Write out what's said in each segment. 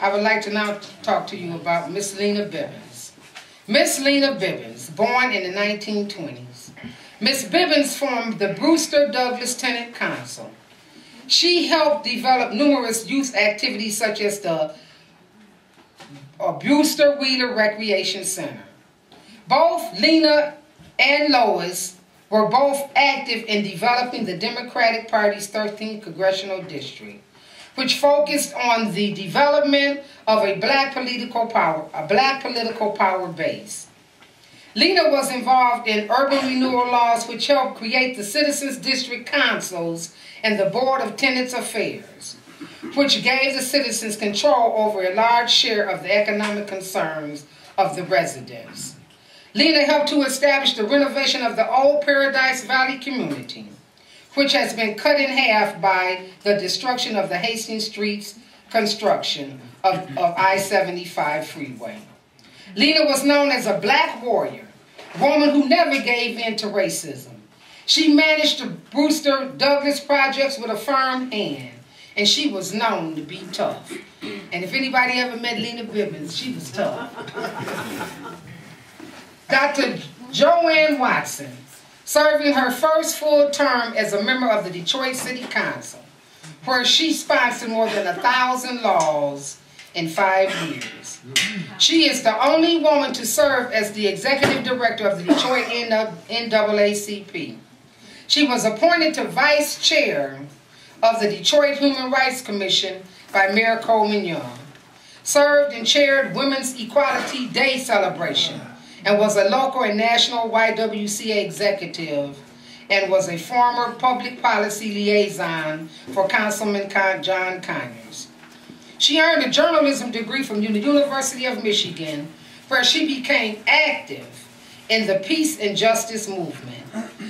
I would like to now talk to you about Miss Lena Bibbins. Miss Lena Bibbins, born in the 1920s. Miss Bibbins formed the Brewster Douglass Tenant Council. She helped develop numerous youth activities such as the Brewster Wheeler Recreation Center. Both Lena and Lois were both active in developing the Democratic Party's 13th Congressional District, which focused on the development of a black political power base. Lena was involved in urban renewal laws which helped create the Citizens District Councils and the Board of Tenants Affairs, which gave the citizens control over a large share of the economic concerns of the residents. Lena helped to establish the renovation of the old Paradise Valley community, which has been cut in half by the destruction of the Hastings Street's construction of I-75 freeway. Lena was known as a black warrior, a woman who never gave in to racism. She managed the Brewster Douglass projects with a firm hand, and she was known to be tough. And if anybody ever met Lena Bibbins, she was tough. Dr. Joanne Watson, serving her first full term as a member of the Detroit City Council, where she sponsored more than 1,000 laws in 5 years. She is the only woman to serve as the executive director of the Detroit NAACP. She was appointed to vice chair of the Detroit Human Rights Commission by Mayor Coleman Young, served and chaired Women's Equality Day celebration, and was a local and national YWCA executive, and was a former public policy liaison for Councilman John Conyers. She earned a journalism degree from the University of Michigan, where she became active in the peace and justice movement.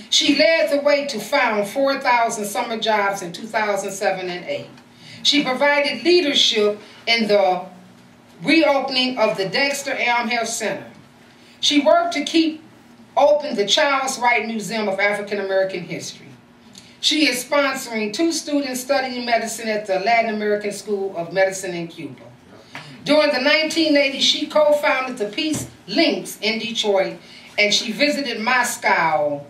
She led the way to found 4,000 summer jobs in 2007 and 2008. She provided leadership in the reopening of the Dexter Elm Health Center. She worked to keep open the Charles Wright Museum of African American History. She is sponsoring 2 students studying medicine at the Latin American School of Medicine in Cuba. During the 1980s, she co-founded the Peace Links in Detroit, and she visited Moscow,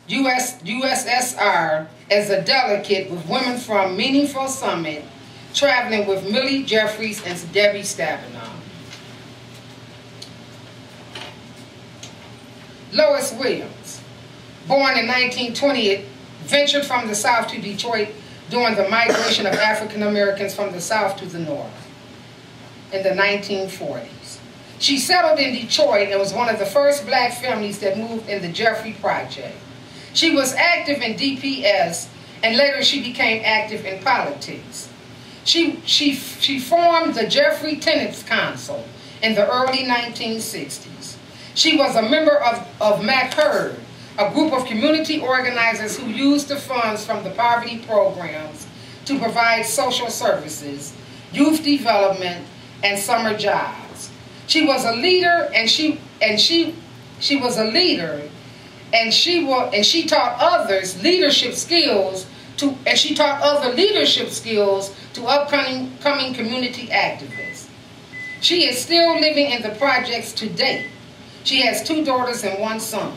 USSR, as a delegate with women from Meaningful Summit, traveling with Millie Jeffries and Debbie Stabenow. Lois Williams, born in 1920, ventured from the South to Detroit during the migration of African Americans from the South to the North in the 1940s. She settled in Detroit and was one of the first black families that moved in the Jeffrey Project. She was active in DPS, and later she became active in politics. She formed the Jeffrey Tenants Council in the early 1960s. She was a member of MACHERD, a group of community organizers who used the funds from the poverty programs to provide social services, youth development, and summer jobs. She was a leader, and she taught others leadership skills to upcoming community activists. She is still living in the projects today. She has 2 daughters and 1 son.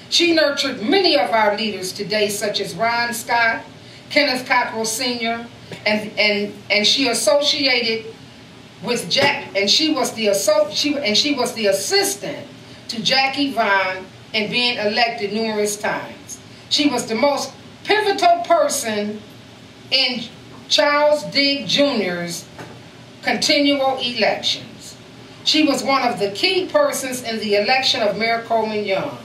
She nurtured many of our leaders today, such as Ron Scott, Kenneth Cockrell Sr., and she associated with she was the assistant to Jackie Vaughn in being elected numerous times. She was the most pivotal person in Charles Digg Jr.'s continual elections. She was one of the key persons in the election of Mayor Coleman Young.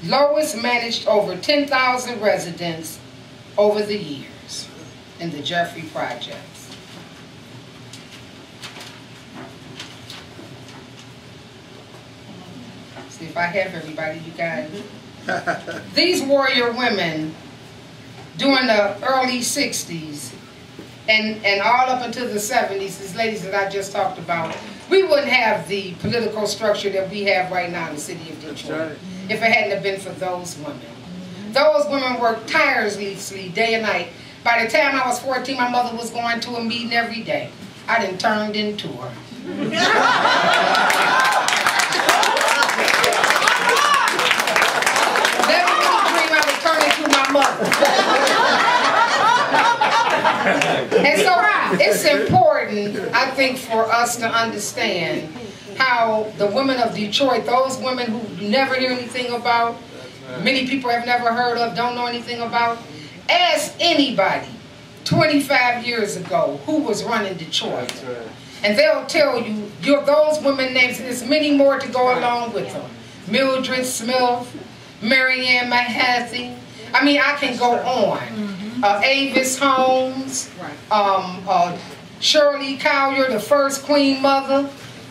Lois managed over 10,000 residents over the years in the Jeffrey Projects. See if I have everybody, you guys. These warrior women during the early 60s and all up until the 70s, these ladies that I just talked about, we wouldn't have the political structure that we have right now in the city of Detroit if it hadn't have been for those women. Those women worked tirelessly day and night. By the time I was 14, my mother was going to a meeting every day. I done turned into her. Never would dream I would turn into my mother. And so it's important, I think, for us to understand how the women of Detroit, those women who never hear anything about, many people have never heard of, don't know anything about, ask anybody 25 years ago who was running Detroit. And they'll tell you, those women names, and there's many more to go along with them. Mildred Smith, Marianne Mahaffey. I mean, I can go on. Avis Holmes, Shirley Collier, the first Queen Mother.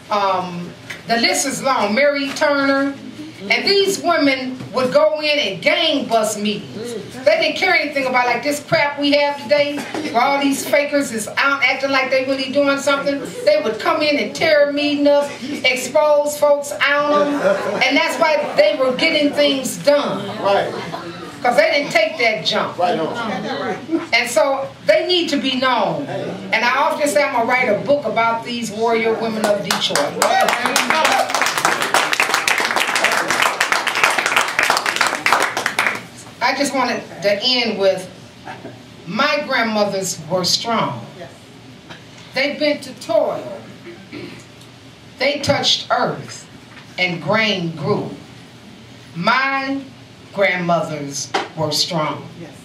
The list is long. Mary Turner. And these women would go in and gang bust meetings. They didn't care anything about like this crap we have today, where all these fakers is out acting like they really doing something. They would come in and tear a meeting up, expose folks out, and that's why they were getting things done. Right. Because they didn't take that jump. Right on. And so they need to be known. And I often say I'm going to write a book about these warrior women of Detroit. I just wanted to end with, my grandmothers were strong. They bent to toil. They touched earth and grain grew. My grandmothers were strong. Yes.